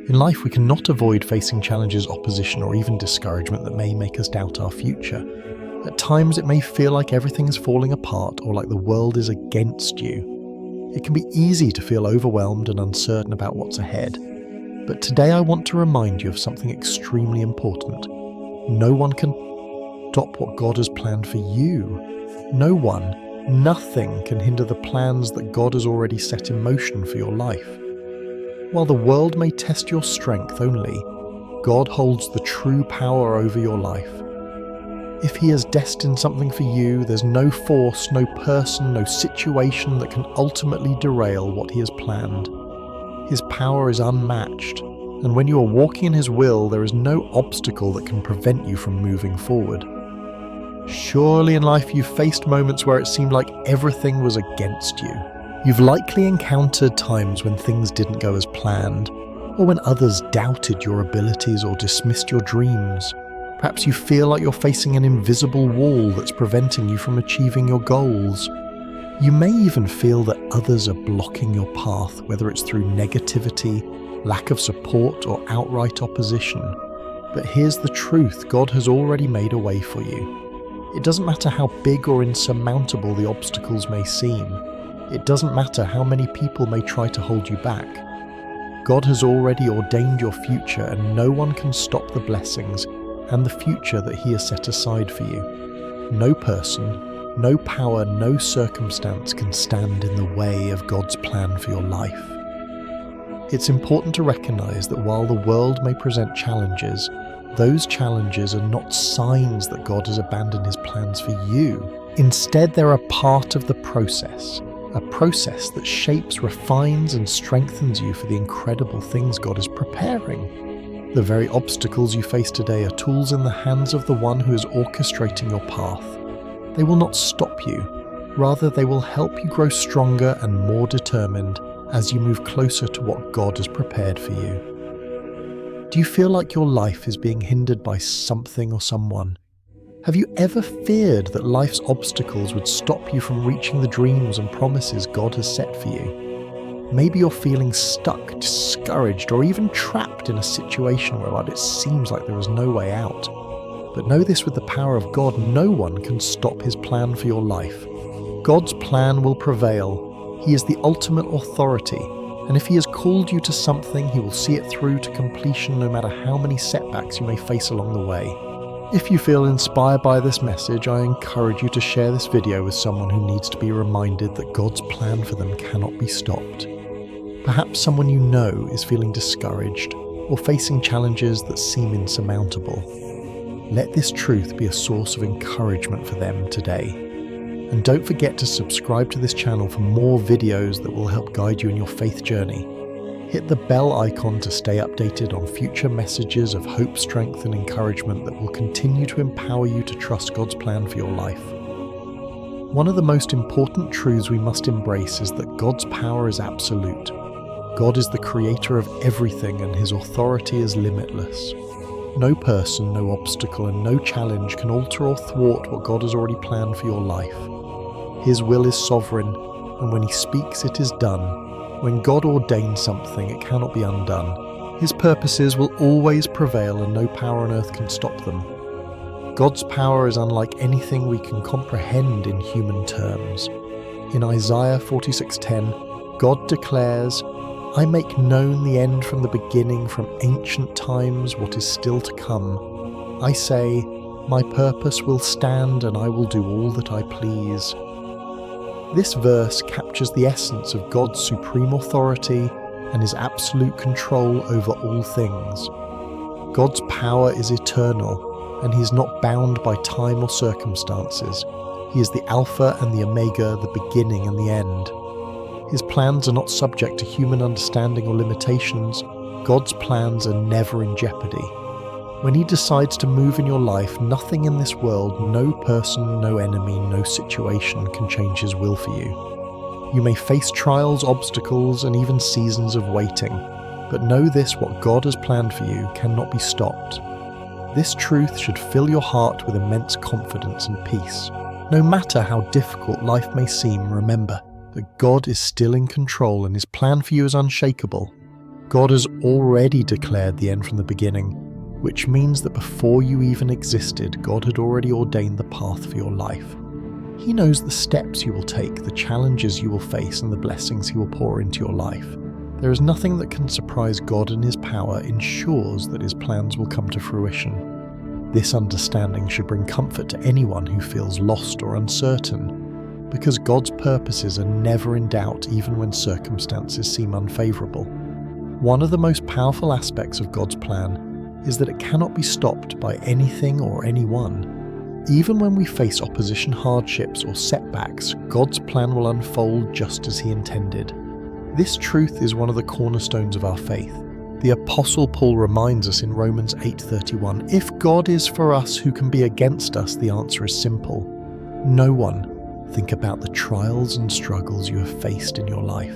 In life, we cannot avoid facing challenges, opposition, or even discouragement that may make us doubt our future. At times, it may feel like everything is falling apart or like the world is against you. It can be easy to feel overwhelmed and uncertain about what's ahead. But today I want to remind you of something extremely important. No one can stop what God has planned for you. No one, nothing can hinder the plans that God has already set in motion for your life. While the world may test your strength only, God holds the true power over your life. If He has destined something for you, there's no force, no person, no situation that can ultimately derail what He has planned. His power is unmatched, and when you are walking in His will, there is no obstacle that can prevent you from moving forward. Surely in life you've faced moments where it seemed like everything was against you. You've likely encountered times when things didn't go as planned, or when others doubted your abilities or dismissed your dreams. Perhaps you feel like you're facing an invisible wall that's preventing you from achieving your goals. You may even feel that others are blocking your path, whether it's through negativity, lack of support, or outright opposition. But here's the truth: God has already made a way for you. It doesn't matter how big or insurmountable the obstacles may seem. It doesn't matter how many people may try to hold you back. God has already ordained your future, and no one can stop the blessings and the future that He has set aside for you. No person, no power, no circumstance can stand in the way of God's plan for your life. It's important to recognize that while the world may present challenges, those challenges are not signs that God has abandoned His plans for you. Instead, they're a part of the process. A process that shapes, refines, and strengthens you for the incredible things God is preparing. The very obstacles you face today are tools in the hands of the one who is orchestrating your path. They will not stop you. Rather, they will help you grow stronger and more determined as you move closer to what God has prepared for you. Do you feel like your life is being hindered by something or someone? Have you ever feared that life's obstacles would stop you from reaching the dreams and promises God has set for you? Maybe you're feeling stuck, discouraged, or even trapped in a situation where it seems like there is no way out. But know this: with the power of God, no one can stop His plan for your life. God's plan will prevail. He is the ultimate authority, and if He has called you to something, He will see it through to completion no matter how many setbacks you may face along the way. If you feel inspired by this message, I encourage you to share this video with someone who needs to be reminded that God's plan for them cannot be stopped. Perhaps someone you know is feeling discouraged or facing challenges that seem insurmountable. Let this truth be a source of encouragement for them today. And don't forget to subscribe to this channel for more videos that will help guide you in your faith journey. Hit the bell icon to stay updated on future messages of hope, strength, and encouragement that will continue to empower you to trust God's plan for your life. One of the most important truths we must embrace is that God's power is absolute. God is the creator of everything, and His authority is limitless. No person, no obstacle, and no challenge can alter or thwart what God has already planned for your life. His will is sovereign, and when He speaks, it is done. When God ordains something, it cannot be undone. His purposes will always prevail, and no power on earth can stop them. God's power is unlike anything we can comprehend in human terms. In Isaiah 46:10, God declares, "I make known the end from the beginning, from ancient times what is still to come. I say, my purpose will stand, and I will do all that I please." This verse captures the essence of God's supreme authority and His absolute control over all things. God's power is eternal, and He is not bound by time or circumstances. He is the Alpha and the Omega, the beginning and the end. His plans are not subject to human understanding or limitations. God's plans are never in jeopardy. When He decides to move in your life, nothing in this world, no person, no enemy, no situation can change His will for you. You may face trials, obstacles, and even seasons of waiting, but know this: what God has planned for you cannot be stopped. This truth should fill your heart with immense confidence and peace. No matter how difficult life may seem, remember that God is still in control and His plan for you is unshakable. God has already declared the end from the beginning, which means that before you even existed, God had already ordained the path for your life. He knows the steps you will take, the challenges you will face, and the blessings He will pour into your life. There is nothing that can surprise God, and His power ensures that His plans will come to fruition. This understanding should bring comfort to anyone who feels lost or uncertain, because God's purposes are never in doubt even when circumstances seem unfavorable. One of the most powerful aspects of God's plan is that it cannot be stopped by anything or anyone. Even when we face opposition, hardships, or setbacks, God's plan will unfold just as He intended. This truth is one of the cornerstones of our faith. The Apostle Paul reminds us in Romans 8:31, "If God is for us, who can be against us?" The answer is simple: no one. Think about the trials and struggles you have faced in your life.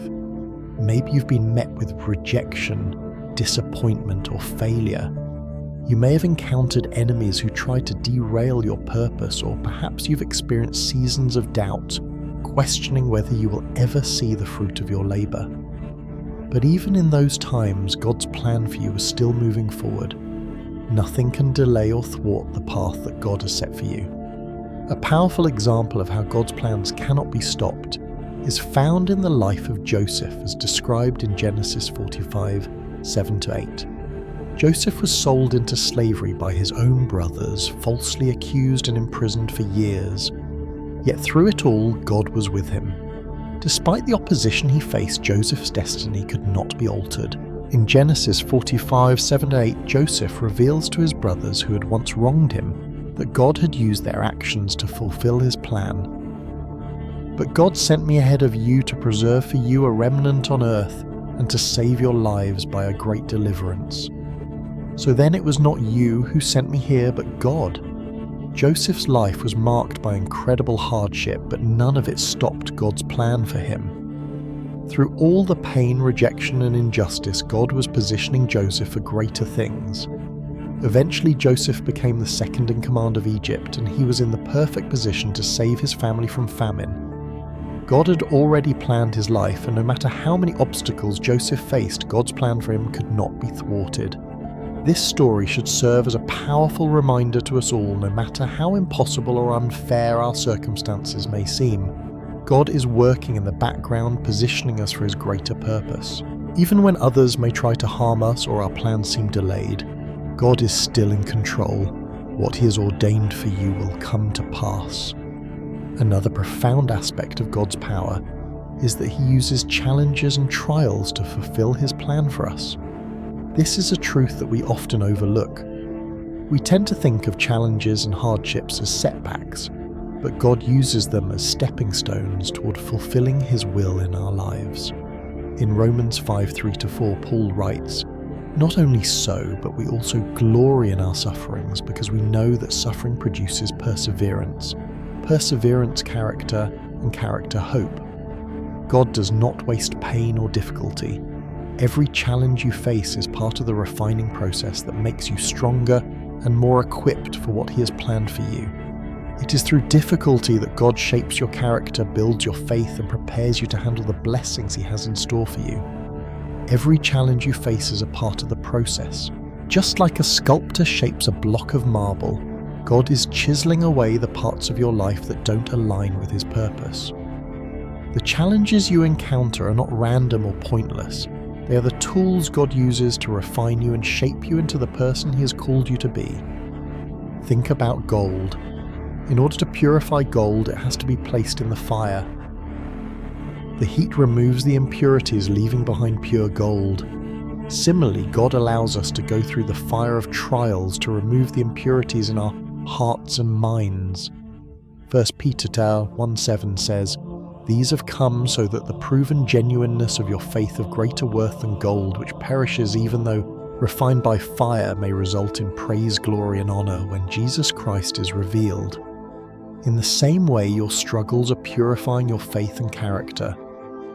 Maybe you've been met with rejection, disappointment, or failure. You may have encountered enemies who try to derail your purpose, or perhaps you've experienced seasons of doubt, questioning whether you will ever see the fruit of your labor. But even in those times, God's plan for you is still moving forward. Nothing can delay or thwart the path that God has set for you. A powerful example of how God's plans cannot be stopped is found in the life of Joseph, as described in Genesis 45, 7-8. Joseph was sold into slavery by his own brothers, falsely accused and imprisoned for years. Yet through it all, God was with him. Despite the opposition he faced, Joseph's destiny could not be altered. In Genesis 45, 7-8, Joseph reveals to his brothers who had once wronged him that God had used their actions to fulfill His plan. "But God sent me ahead of you to preserve for you a remnant on earth and to save your lives by a great deliverance. So then it was not you who sent me here, but God." Joseph's life was marked by incredible hardship, but none of it stopped God's plan for him. Through all the pain, rejection, and injustice, God was positioning Joseph for greater things. Eventually, Joseph became the second in command of Egypt, and he was in the perfect position to save his family from famine. God had already planned his life, and no matter how many obstacles Joseph faced, God's plan for him could not be thwarted. This story should serve as a powerful reminder to us all, no matter how impossible or unfair our circumstances may seem. God is working in the background, positioning us for His greater purpose. Even when others may try to harm us or our plans seem delayed, God is still in control. What He has ordained for you will come to pass. Another profound aspect of God's power is that He uses challenges and trials to fulfill His plan for us. This is a truth that we often overlook. We tend to think of challenges and hardships as setbacks, but God uses them as stepping stones toward fulfilling His will in our lives. In Romans 5:3-4, Paul writes, "Not only so, but we also glory in our sufferings, because we know that suffering produces perseverance. Perseverance, character, and character, hope." God does not waste pain or difficulty. Every challenge you face is part of the refining process that makes you stronger and more equipped for what He has planned for you. It is through difficulty that God shapes your character, builds your faith, and prepares you to handle the blessings He has in store for you. Every challenge you face is a part of the process. Just like a sculptor shapes a block of marble, God is chiseling away the parts of your life that don't align with His purpose. The challenges you encounter are not random or pointless. They are the tools God uses to refine you and shape you into the person He has called you to be. Think about gold. In order to purify gold, it has to be placed in the fire. The heat removes the impurities, leaving behind pure gold. Similarly, God allows us to go through the fire of trials to remove the impurities in our hearts and minds. 1 Peter 1:7 says, "These have come so that the proven genuineness of your faith, of greater worth than gold, which perishes even though refined by fire, may result in praise, glory, and honor when Jesus Christ is revealed." In the same way, your struggles are purifying your faith and character.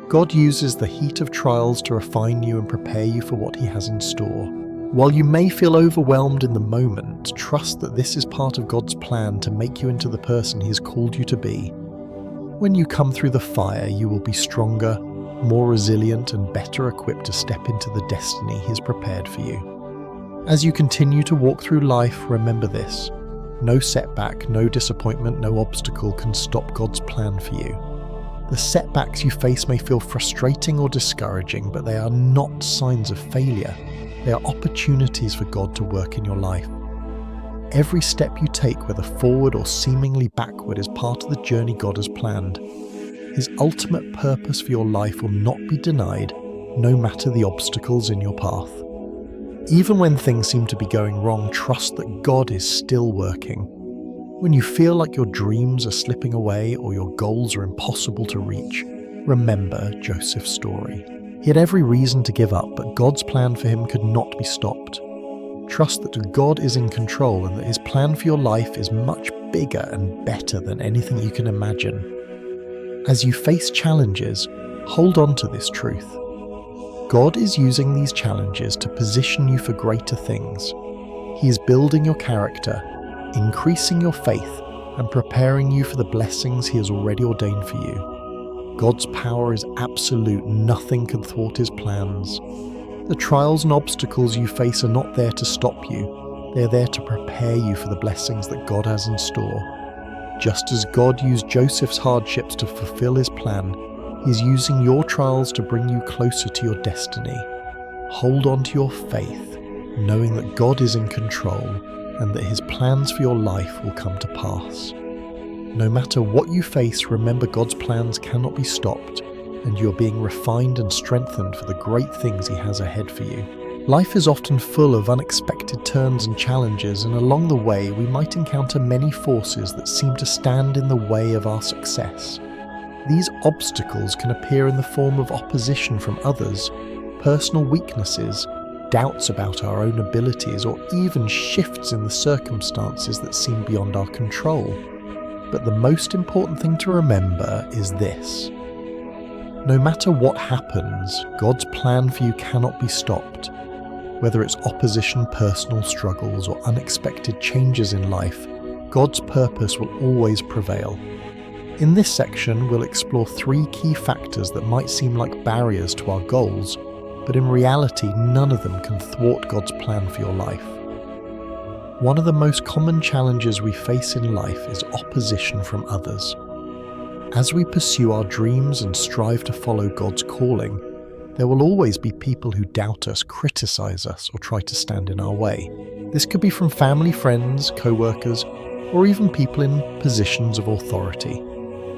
God uses the heat of trials to refine you and prepare you for what He has in store. While you may feel overwhelmed in the moment, trust that this is part of God's plan to make you into the person He has called you to be. When you come through the fire, you will be stronger, more resilient and better equipped to step into the destiny He has prepared for you. As you continue to walk through life, remember this: no setback, no disappointment, no obstacle can stop God's plan for you. The setbacks you face may feel frustrating or discouraging, but they are not signs of failure. They are opportunities for God to work in your life. Every step you take, whether forward or seemingly backward, is part of the journey God has planned. His ultimate purpose for your life will not be denied, no matter the obstacles in your path. Even when things seem to be going wrong, trust that God is still working. When you feel like your dreams are slipping away or your goals are impossible to reach, remember Joseph's story. He had every reason to give up, but God's plan for him could not be stopped. Trust that God is in control and that His plan for your life is much bigger and better than anything you can imagine. As you face challenges, hold on to this truth. God is using these challenges to position you for greater things. He is building your character, increasing your faith, and preparing you for the blessings He has already ordained for you. God's power is absolute. Nothing can thwart His plans. The trials and obstacles you face are not there to stop you. They are there to prepare you for the blessings that God has in store. Just as God used Joseph's hardships to fulfill His plan, He is using your trials to bring you closer to your destiny. Hold on to your faith, knowing that God is in control and that His plans for your life will come to pass. No matter what you face, remember God's plans cannot be stopped, and you are being refined and strengthened for the great things He has ahead for you. Life is often full of unexpected turns and challenges, and along the way we might encounter many forces that seem to stand in the way of our success. These obstacles can appear in the form of opposition from others, personal weaknesses, doubts about our own abilities, or even shifts in the circumstances that seem beyond our control. But the most important thing to remember is this: no matter what happens, God's plan for you cannot be stopped. Whether it's opposition, personal struggles, or unexpected changes in life, God's purpose will always prevail. In this section, we'll explore 3 key factors that might seem like barriers to our goals, but in reality, none of them can thwart God's plan for your life. One of the most common challenges we face in life is opposition from others. As we pursue our dreams and strive to follow God's calling, there will always be people who doubt us, criticize us, or try to stand in our way. This could be from family, friends, co-workers, or even people in positions of authority.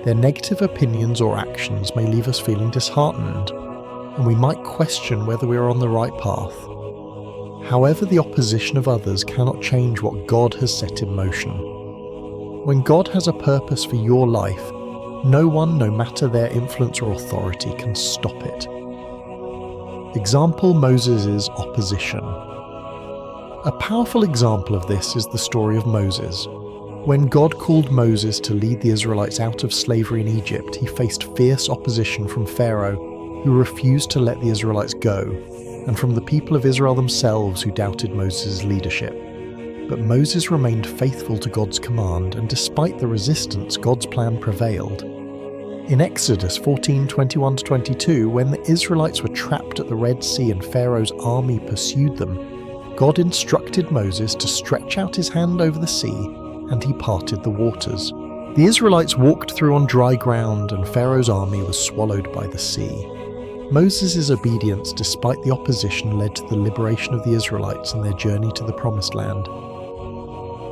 Their negative opinions or actions may leave us feeling disheartened, and we might question whether we are on the right path. However, the opposition of others cannot change what God has set in motion. When God has a purpose for your life, no one, no matter their influence or authority, can stop it. Example: Moses' opposition. A powerful example of this is the story of Moses. When God called Moses to lead the Israelites out of slavery in Egypt, he faced fierce opposition from Pharaoh, who refused to let the Israelites go, and from the people of Israel themselves, who doubted Moses' leadership. But Moses remained faithful to God's command, and despite the resistance, God's plan prevailed. In Exodus 14:21-22, when the Israelites were trapped at the Red Sea and Pharaoh's army pursued them, God instructed Moses to stretch out his hand over the sea, and he parted the waters. The Israelites walked through on dry ground, and Pharaoh's army was swallowed by the sea. Moses' obedience despite the opposition led to the liberation of the Israelites and their journey to the Promised Land.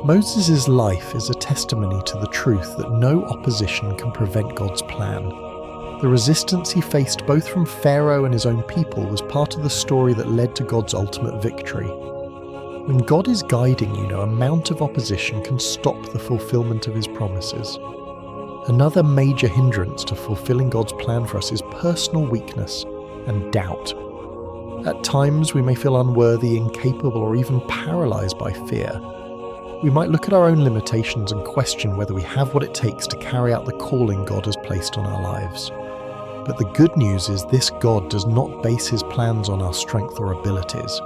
Moses' life is a testimony to the truth that no opposition can prevent God's plan. The resistance he faced both from Pharaoh and his own people was part of the story that led to God's ultimate victory. When God is guiding you, no amount of opposition can stop the fulfillment of his promises. Another major hindrance to fulfilling God's plan for us is personal weakness and doubt. At times we may feel unworthy, incapable, or even paralyzed by fear. We might look at our own limitations and question whether we have what it takes to carry out the calling God has placed on our lives. But the good news is this: God does not base his plans on our strength or abilities.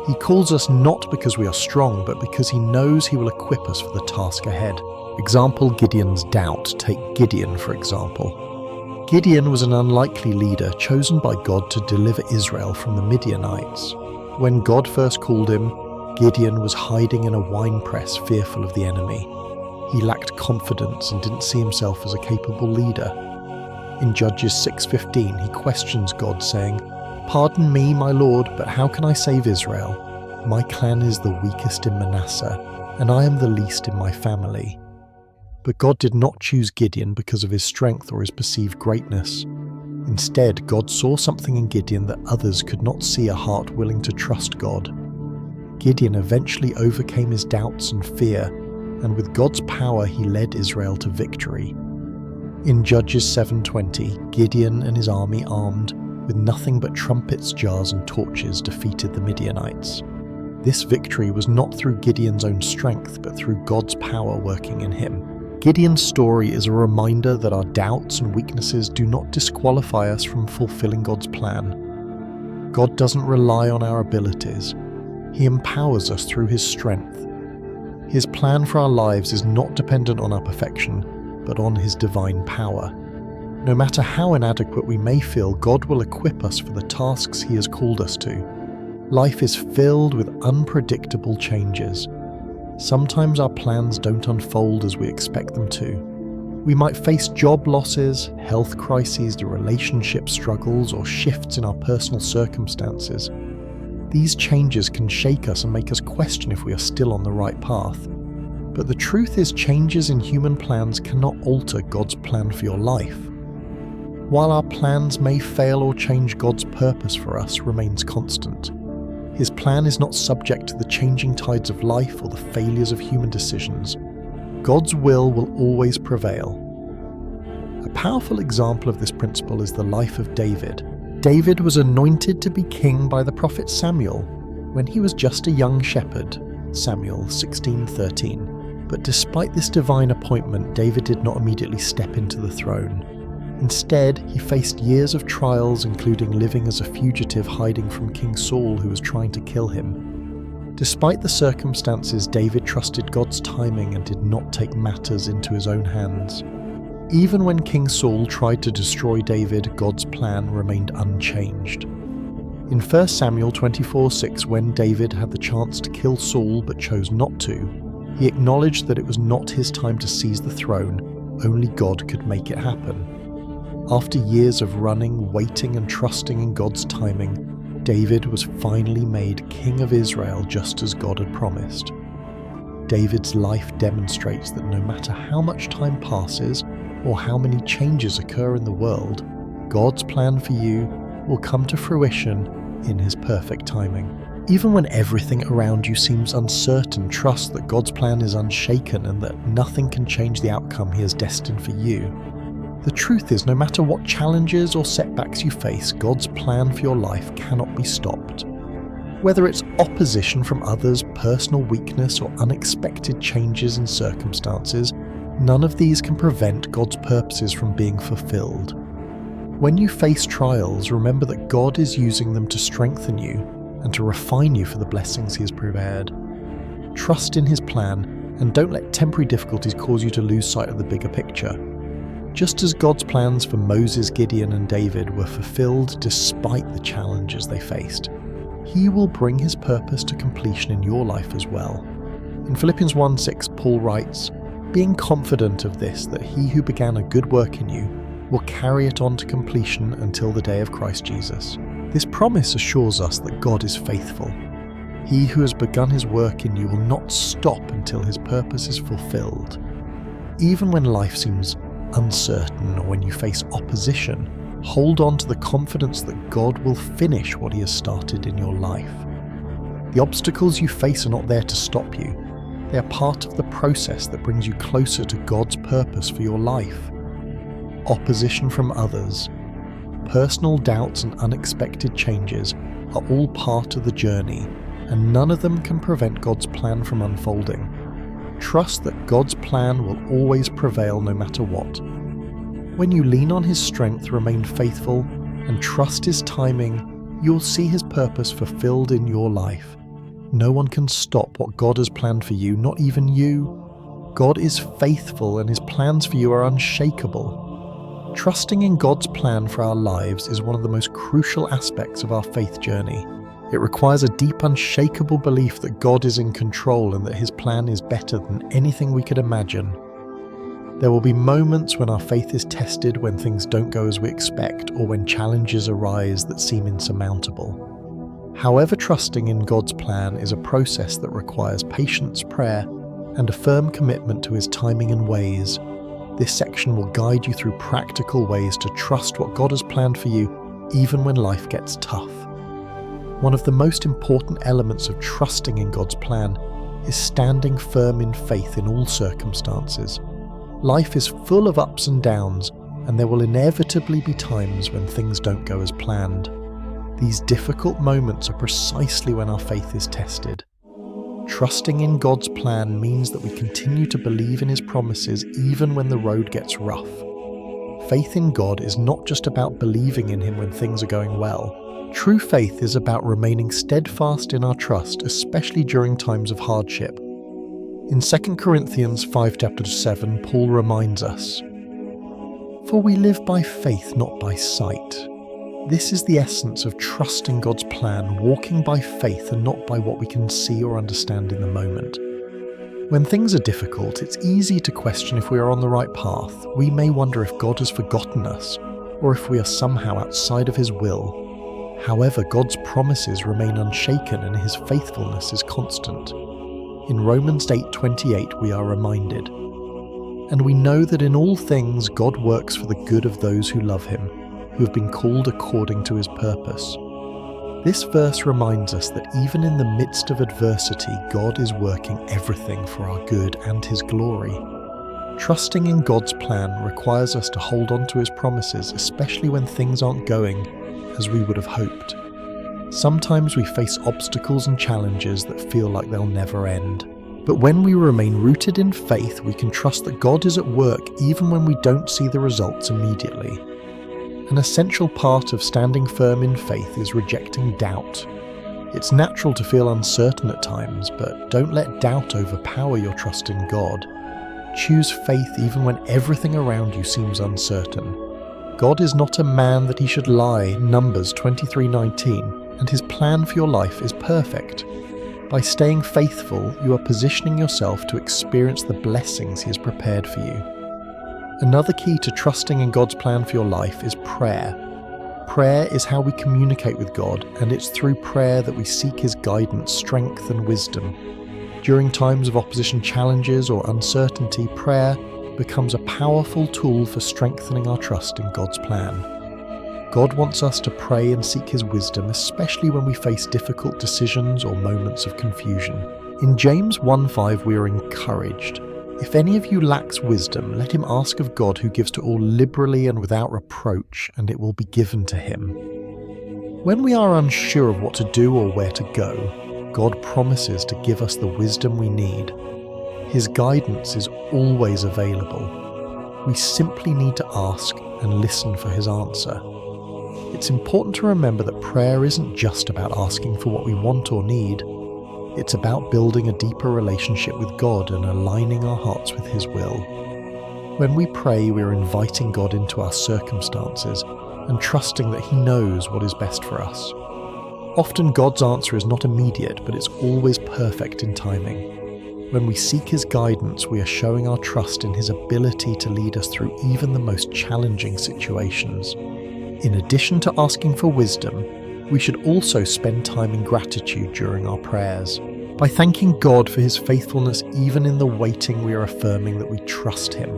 He calls us not because we are strong, but because he knows he will equip us for the task ahead. Example: Gideon's doubt. Take Gideon, for example. Gideon was an unlikely leader chosen by God to deliver Israel from the Midianites. When God first called him, Gideon was hiding in a winepress, fearful of the enemy. He lacked confidence and didn't see himself as a capable leader. In Judges 6:15, he questions God, saying, "Pardon me, my Lord, but how can I save Israel? My clan is the weakest in Manasseh, and I am the least in my family." But God did not choose Gideon because of his strength or his perceived greatness. Instead, God saw something in Gideon that others could not see: a heart willing to trust God. Gideon eventually overcame his doubts and fear, and with God's power he led Israel to victory. In Judges 7:20, Gideon and his army, armed with nothing but trumpets, jars and torches, defeated the Midianites. This victory was not through Gideon's own strength, but through God's power working in him. Gideon's story is a reminder that our doubts and weaknesses do not disqualify us from fulfilling God's plan. God doesn't rely on our abilities. He empowers us through his strength. His plan for our lives is not dependent on our perfection, but on his divine power. No matter how inadequate we may feel, God will equip us for the tasks he has called us to. Life is filled with unpredictable changes. Sometimes our plans don't unfold as we expect them to. We might face job losses, health crises, relationship struggles, or shifts in our personal circumstances. These changes can shake us and make us question if we are still on the right path. But the truth is, changes in human plans cannot alter God's plan for your life. While our plans may fail or change, God's purpose for us remains constant. His plan is not subject to the changing tides of life or the failures of human decisions. God's will always prevail. A powerful example of this principle is the life of David. David was anointed to be king by the prophet Samuel when he was just a young shepherd, Samuel 16:13. But despite this divine appointment, David did not immediately step into the throne. Instead, he faced years of trials, including living as a fugitive hiding from King Saul, who was trying to kill him. Despite the circumstances, David trusted God's timing and did not take matters into his own hands. Even when King Saul tried to destroy David, God's plan remained unchanged. In 1 Samuel 24:6, when David had the chance to kill Saul but chose not to, he acknowledged that it was not his time to seize the throne, only God could make it happen. After years of running, waiting and trusting in God's timing, David was finally made king of Israel just as God had promised. David's life demonstrates that no matter how much time passes or how many changes occur in the world, God's plan for you will come to fruition in his perfect timing. Even when everything around you seems uncertain, trust that God's plan is unshaken and that nothing can change the outcome he has destined for you. The truth is, no matter what challenges or setbacks you face, God's plan for your life cannot be stopped. Whether it's opposition from others, personal weakness, or unexpected changes in circumstances, none of these can prevent God's purposes from being fulfilled. When you face trials, remember that God is using them to strengthen you and to refine you for the blessings he has prepared. Trust in his plan, and don't let temporary difficulties cause you to lose sight of the bigger picture. Just as God's plans for Moses, Gideon, and David were fulfilled despite the challenges they faced, he will bring his purpose to completion in your life as well. In Philippians 1:6, Paul writes, "Being confident of this, that he who began a good work in you will carry it on to completion until the day of Christ Jesus." This promise assures us that God is faithful. He who has begun his work in you will not stop until his purpose is fulfilled. Even when life seems uncertain or when you face opposition, hold on to the confidence that God will finish what he has started in your life. The obstacles you face are not there to stop you. They are part of the process that brings you closer to God's purpose for your life. Opposition from others, personal doubts and unexpected changes are all part of the journey, and none of them can prevent God's plan from unfolding. Trust that God's plan will always prevail no matter what. When you lean on his strength, remain faithful, and trust his timing, you'll see his purpose fulfilled in your life. No one can stop what God has planned for you, not even you. God is faithful and his plans for you are unshakable. Trusting in God's plan for our lives is one of the most crucial aspects of our faith journey. It requires a deep, unshakable belief that God is in control and that His plan is better than anything we could imagine. There will be moments when our faith is tested, when things don't go as we expect, or when challenges arise that seem insurmountable. However, trusting in God's plan is a process that requires patience, prayer, and a firm commitment to His timing and ways. This section will guide you through practical ways to trust what God has planned for you, even when life gets tough. One of the most important elements of trusting in God's plan is standing firm in faith in all circumstances. Life is full of ups and downs, and there will inevitably be times when things don't go as planned. These difficult moments are precisely when our faith is tested. Trusting in God's plan means that we continue to believe in His promises even when the road gets rough. Faith in God is not just about believing in Him when things are going well. True faith is about remaining steadfast in our trust, especially during times of hardship. In 2 Corinthians 5:7, Paul reminds us, "For we live by faith, not by sight." This is the essence of trusting God's plan, walking by faith and not by what we can see or understand in the moment. When things are difficult, it's easy to question if we are on the right path. We may wonder if God has forgotten us, or if we are somehow outside of His will. However, God's promises remain unshaken and His faithfulness is constant. In Romans 8:28 we are reminded, "And we know that in all things God works for the good of those who love Him, who have been called according to His purpose." This verse reminds us that even in the midst of adversity, God is working everything for our good and His glory. Trusting in God's plan requires us to hold on to His promises, especially when things aren't going as we would have hoped. Sometimes we face obstacles and challenges that feel like they'll never end. But when we remain rooted in faith, we can trust that God is at work even when we don't see the results immediately. An essential part of standing firm in faith is rejecting doubt. It's natural to feel uncertain at times, but don't let doubt overpower your trust in God. Choose faith even when everything around you seems uncertain. God is not a man that He should lie, Numbers 23:19, and His plan for your life is perfect. By staying faithful, you are positioning yourself to experience the blessings He has prepared for you. Another key to trusting in God's plan for your life is prayer. Prayer is how we communicate with God, and it's through prayer that we seek His guidance, strength, and wisdom. During times of opposition, challenges, or uncertainty, prayer becomes a powerful tool for strengthening our trust in God's plan. God wants us to pray and seek His wisdom, especially when we face difficult decisions or moments of confusion. In James 1:5 we are encouraged, "If any of you lacks wisdom, let him ask of God, who gives to all liberally and without reproach, and it will be given to him." When we are unsure of what to do or where to go, God promises to give us the wisdom we need. His guidance is always available. We simply need to ask and listen for His answer. It's important to remember that prayer isn't just about asking for what we want or need. It's about building a deeper relationship with God and aligning our hearts with His will. When we pray, we are inviting God into our circumstances and trusting that He knows what is best for us. Often God's answer is not immediate, but it's always perfect in timing. When we seek His guidance, we are showing our trust in His ability to lead us through even the most challenging situations. In addition to asking for wisdom, we should also spend time in gratitude during our prayers. By thanking God for His faithfulness even in the waiting, we are affirming that we trust Him.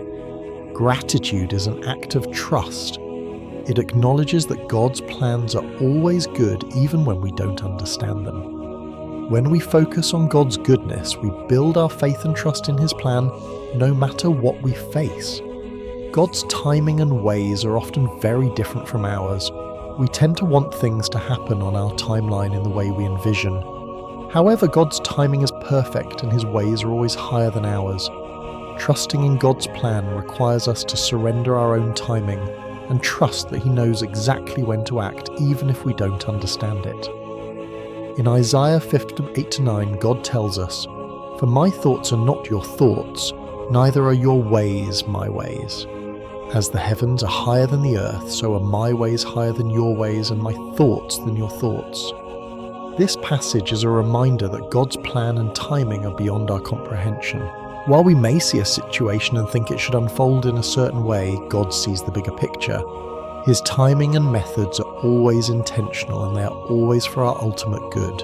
Gratitude is an act of trust. It acknowledges that God's plans are always good even when we don't understand them. When we focus on God's goodness, we build our faith and trust in His plan no matter what we face. God's timing and ways are often very different from ours. We tend to want things to happen on our timeline in the way we envision. However, God's timing is perfect and His ways are always higher than ours. Trusting in God's plan requires us to surrender our own timing and trust that He knows exactly when to act, even if we don't understand it. In Isaiah 58:9, God tells us, "For my thoughts are not your thoughts, neither are your ways my ways." As the heavens are higher than the earth, so are my ways higher than your ways, and my thoughts than your thoughts. This passage is a reminder that God's plan and timing are beyond our comprehension. While we may see a situation and think it should unfold in a certain way, God sees the bigger picture. His timing and methods are always intentional, and they are always for our ultimate good.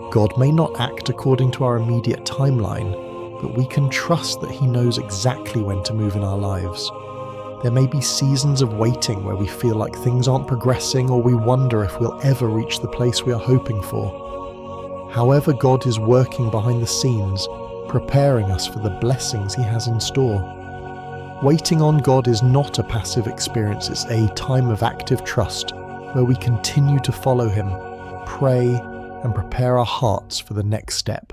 God may not act according to our immediate timeline, but we can trust that He knows exactly when to move in our lives. There may be seasons of waiting where we feel like things aren't progressing, or we wonder if we'll ever reach the place we are hoping for. However, God is working behind the scenes, preparing us for the blessings He has in store. Waiting on God is not a passive experience, it's a time of active trust where we continue to follow Him, pray, and prepare our hearts for the next step.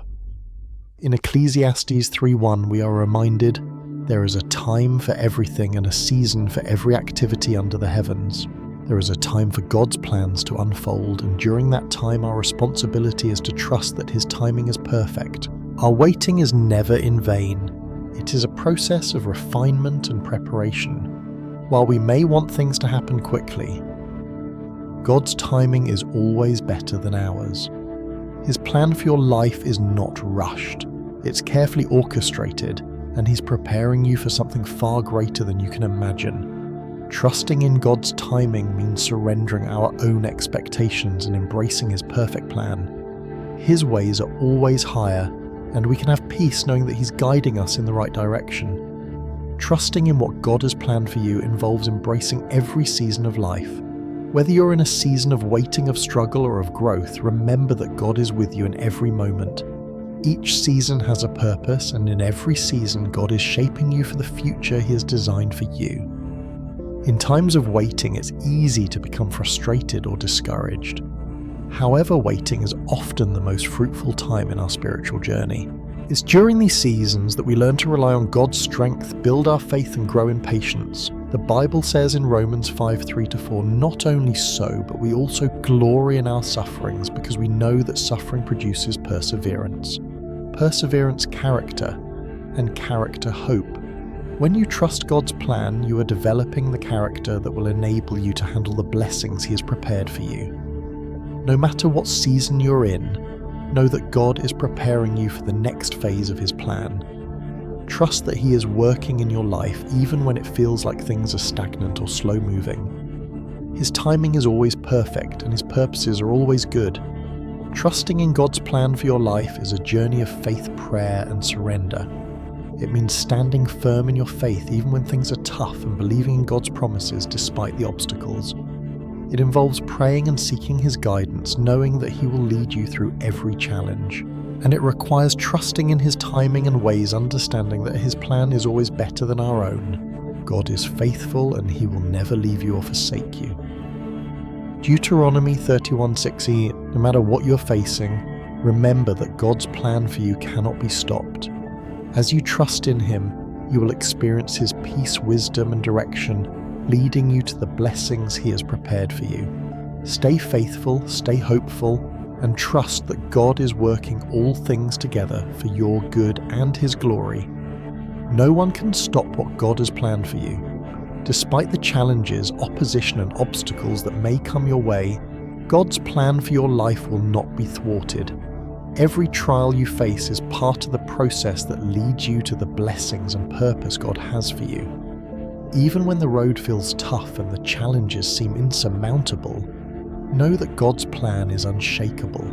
In Ecclesiastes 3:1 we are reminded, there is a time for everything and a season for every activity under the heavens. There is a time for God's plans to unfold, and during that time our responsibility is to trust that His timing is perfect. Our waiting is never in vain. It is a process of refinement and preparation. While we may want things to happen quickly, God's timing is always better than ours. His plan for your life is not rushed. It's carefully orchestrated, and He's preparing you for something far greater than you can imagine. Trusting in God's timing means surrendering our own expectations and embracing His perfect plan. His ways are always higher, and we can have peace knowing that He's guiding us in the right direction. Trusting in what God has planned for you involves embracing every season of life. Whether you're in a season of waiting, of struggle, or of growth, remember that God is with you in every moment. Each season has a purpose, and in every season God is shaping you for the future He has designed for you. In times of waiting, it's easy to become frustrated or discouraged. However, waiting is often the most fruitful time in our spiritual journey. It's during these seasons that we learn to rely on God's strength, build our faith, and grow in patience. The Bible says in Romans 5:3-4, not only so, but we also glory in our sufferings, because we know that suffering produces perseverance. Perseverance, character, and character, hope. When you trust God's plan, you are developing the character that will enable you to handle the blessings He has prepared for you. No matter what season you're in, know that God is preparing you for the next phase of His plan. Trust that He is working in your life even when it feels like things are stagnant or slow moving. His timing is always perfect, and His purposes are always good. Trusting in God's plan for your life is a journey of faith, prayer, and surrender. It means standing firm in your faith even when things are tough, and believing in God's promises despite the obstacles. It involves praying and seeking His guidance, knowing that He will lead you through every challenge. And it requires trusting in His timing and ways, understanding that His plan is always better than our own. God is faithful, and He will never leave you or forsake you. Deuteronomy 31:6e, no matter what you're facing, remember that God's plan for you cannot be stopped. As you trust in Him, you will experience His peace, wisdom, and direction, leading you to the blessings He has prepared for you. Stay faithful, stay hopeful, and trust that God is working all things together for your good and His glory. No one can stop what God has planned for you. Despite the challenges, opposition, and obstacles that may come your way, God's plan for your life will not be thwarted. Every trial you face is part of the process that leads you to the blessings and purpose God has for you. Even when the road feels tough and the challenges seem insurmountable, know that God's plan is unshakable.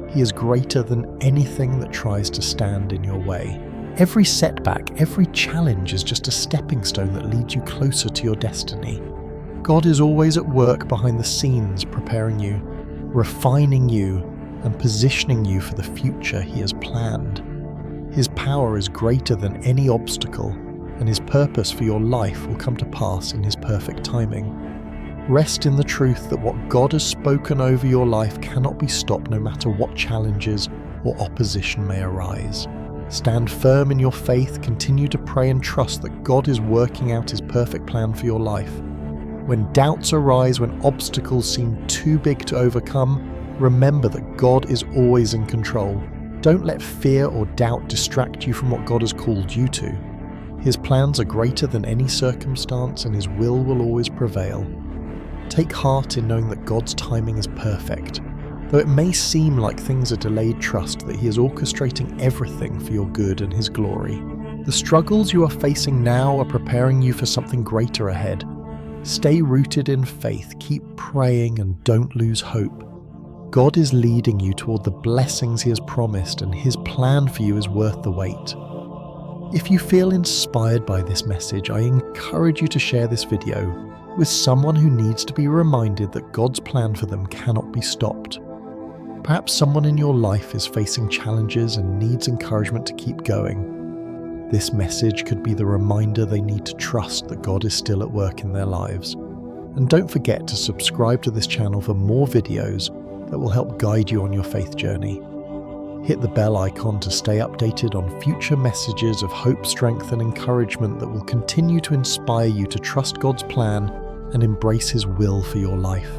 He is greater than anything that tries to stand in your way. Every setback, every challenge is just a stepping stone that leads you closer to your destiny. God is always at work behind the scenes, preparing you, refining you, and positioning you for the future He has planned. His power is greater than any obstacle, and His purpose for your life will come to pass in His perfect timing. Rest in the truth that what God has spoken over your life cannot be stopped, no matter what challenges or opposition may arise. Stand firm in your faith, continue to pray, and trust that God is working out His perfect plan for your life. When doubts arise, when obstacles seem too big to overcome, remember that God is always in control. Don't let fear or doubt distract you from what God has called you to. His plans are greater than any circumstance, and His will always prevail. Take heart in knowing that God's timing is perfect. Though it may seem like things are delayed, trust that He is orchestrating everything for your good and His glory. The struggles you are facing now are preparing you for something greater ahead. Stay rooted in faith, keep praying, and don't lose hope. God is leading you toward the blessings He has promised, and His plan for you is worth the wait. If you feel inspired by this message, I encourage you to share this video with someone who needs to be reminded that God's plan for them cannot be stopped. Perhaps someone in your life is facing challenges and needs encouragement to keep going. This message could be the reminder they need to trust that God is still at work in their lives. And don't forget to subscribe to this channel for more videos that will help guide you on your faith journey. Hit the bell icon to stay updated on future messages of hope, strength, and encouragement that will continue to inspire you to trust God's plan and embrace His will for your life.